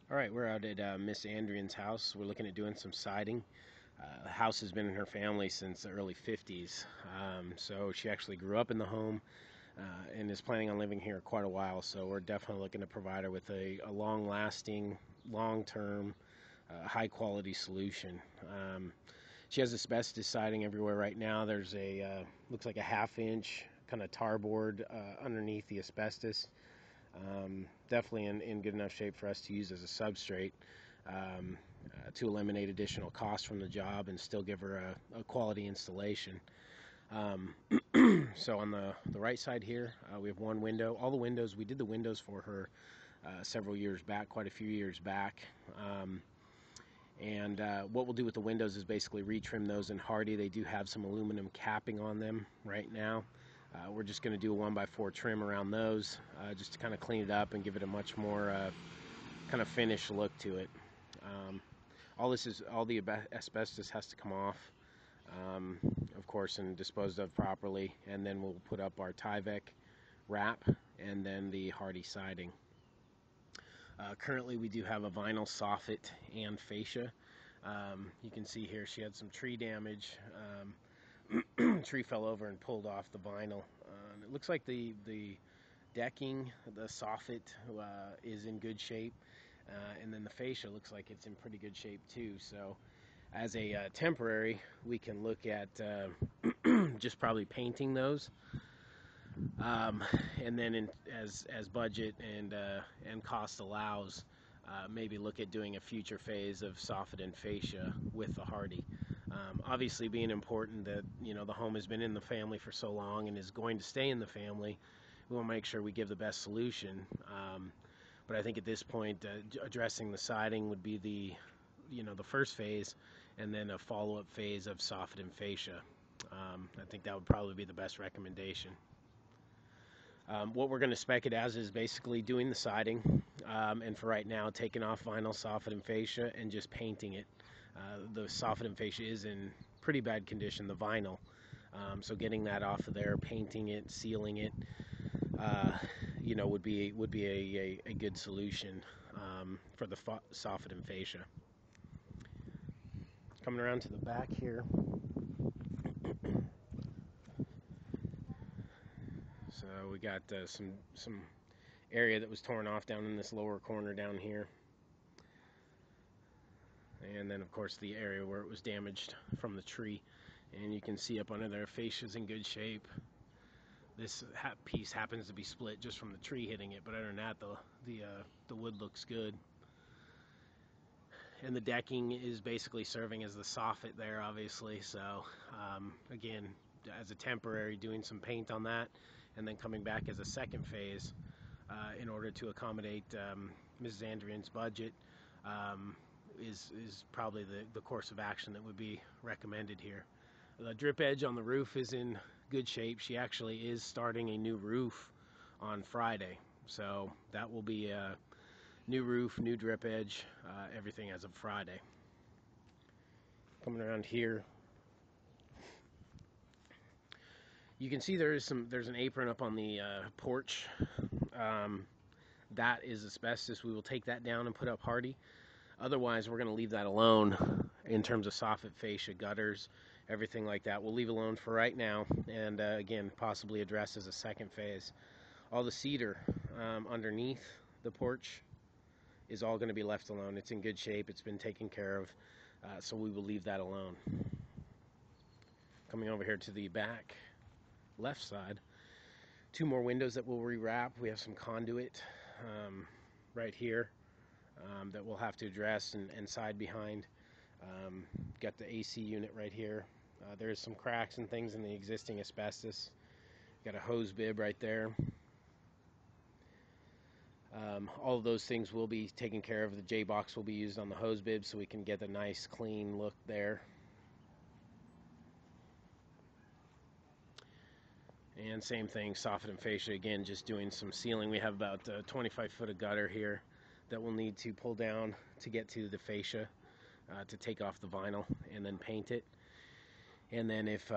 All right, we're out at Miss Andrien's house. We're looking at doing some siding. The house has been in her family since the early 50s. So she actually grew up in the home and is planning on living here quite a while. So we're definitely looking to provide her with a long lasting, long term, high quality solution. She has asbestos siding everywhere right now. There's looks like a half-inch kind of tarboard underneath the asbestos. Definitely in good enough shape for us to use as a substrate to eliminate additional costs from the job and still give her a quality installation. Um, so on the right side here, we have one window. All the windows, we did the windows for her several years back, quite a few years back. And what we'll do with the windows is basically retrim those in Hardie. They do have some aluminum capping on them right now. We're just going to do a 1x4 trim around those just to kind of clean it up and give it a much more kind of finished look to it. Um, all the asbestos has to come off, um, of course, and disposed of properly, and then we'll put up our Tyvek wrap and then the Hardie siding. Currently we do have a vinyl soffit and fascia. You can see here she had some tree damage. Tree fell over and pulled off the vinyl. It looks like the decking, the soffit, is in good shape, and then the fascia looks like it's in pretty good shape too. So as a temporary, we can look at just probably painting those, and then as budget and cost allows, maybe look at doing a future phase of soffit and fascia with the Hardie. Obviously, being important that the home has been in the family for so long and is going to stay in the family, we want to make sure we give the best solution. But I think at this point, addressing the siding would be the first phase, and then a follow-up phase of soffit and fascia. I think that would probably be the best recommendation. What we're going to spec it as is basically doing the siding, and for right now, taking off vinyl, soffit, and fascia, and just painting it. The soffit and fascia is in pretty bad condition, the vinyl. So getting that off of there, painting it, sealing it, would be a good solution for the soffit and fascia. Coming around to the back here. So we got some area that was torn off down in this lower corner down here. And then of course the area where it was damaged from the tree, and you can see up under there fascia's in good shape. This piece happens to be split just from the tree hitting it, but other than that, the wood looks good. And the decking is basically serving as the soffit there, obviously. So again, as a temporary, doing some paint on that, and then coming back as a second phase in order to accommodate Mrs. Andrien's budget. Is probably the course of action that would be recommended here. The drip edge on the roof is in good shape. She actually is starting a new roof on Friday, so that will be a new roof, new drip edge, everything as of Friday. Coming around here, you can see there's an apron up on the porch. That is asbestos. We will take that down and put up Hardie. Otherwise, we're going to leave that alone in terms of soffit, fascia, gutters, everything like that. We'll leave alone for right now, and again, possibly address as a second phase. All the cedar underneath the porch is all going to be left alone. It's in good shape. It's been taken care of, so we will leave that alone. Coming over here to the back left side, two more windows that we'll rewrap. We have some conduit right here that we'll have to address and side behind. Got the AC unit right here. There's some cracks and things in the existing asbestos. Got a hose bib right there. All of those things will be taken care of. The J-box will be used on the hose bib so we can get a nice clean look there. And same thing, soffit and fascia, again, just doing some sealing. We have about 25 foot of gutter here that we'll need to pull down to get to the fascia to take off the vinyl and then paint it. And then if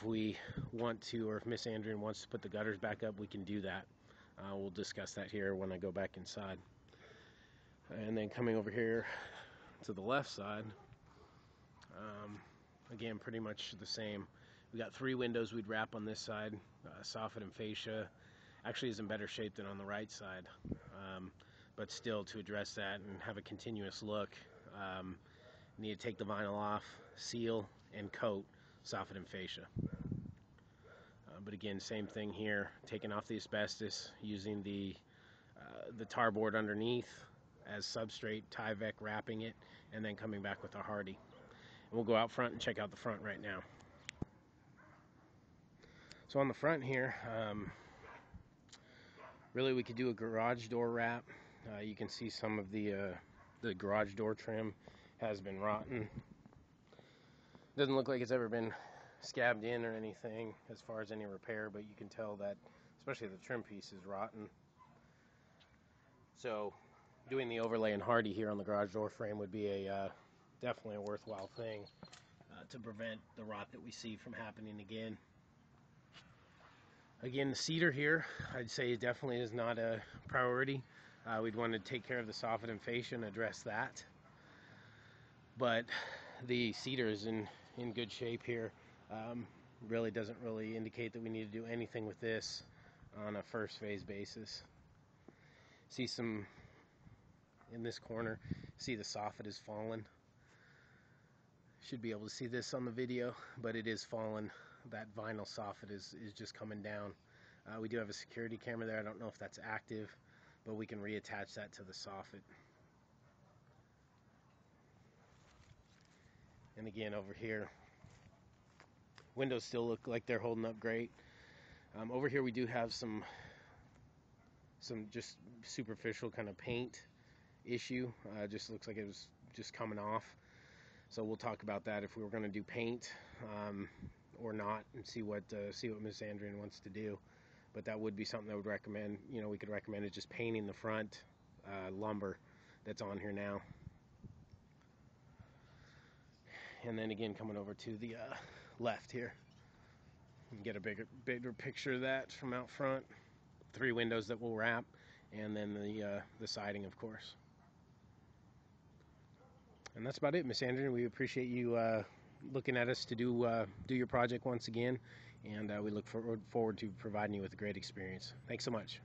we want to, or if Miss Andrien wants to put the gutters back up, we can do that. We'll discuss that here when I go back inside. And then coming over here to the left side, again, pretty much the same. We got 3 windows we'd wrap on this side. Soffit and fascia actually is in better shape than on the right side. But still, to address that and have a continuous look, need to take the vinyl off, seal, and coat soffit and fascia. But again, same thing here, taking off the asbestos, using the tar board underneath as substrate, Tyvek wrapping it, and then coming back with our Hardie. And we'll go out front and check out the front right now. So on the front here, really we could do a garage door wrap. You can see some of the garage door trim has been rotten. Doesn't look like it's ever been scabbed in or anything as far as any repair, but you can tell that especially the trim piece is rotten. So doing the overlay and Hardie here on the garage door frame would be definitely a worthwhile thing to prevent the rot that we see from happening again. Again, the cedar here, I'd say definitely is not a priority. We'd want to take care of the soffit and fascia and address that. But the cedar is in good shape here. Really doesn't really indicate that we need to do anything with this on a first phase basis. See some in this corner, see the soffit is fallen. Should be able to see this on the video, but it is fallen. That vinyl soffit is just coming down. We do have a security camera there. I don't know if that's active, but we can reattach that to the soffit. And again, over here, windows still look like they're holding up great. Over here we do have some just superficial kind of paint issue. Just looks like it was just coming off. So we'll talk about that if we were going to do paint or not, and see what Miss Andrien wants to do. But that would be something I would recommend. You know, we could recommend is just painting the front lumber that's on here now. And then again, coming over to the left here, you can get a bigger picture of that from out front. 3 windows that we'll wrap, and then the siding, of course. And that's about it, Miss Andrien. We appreciate you looking at us to do your project once again, and we look forward to providing you with a great experience. Thanks so much.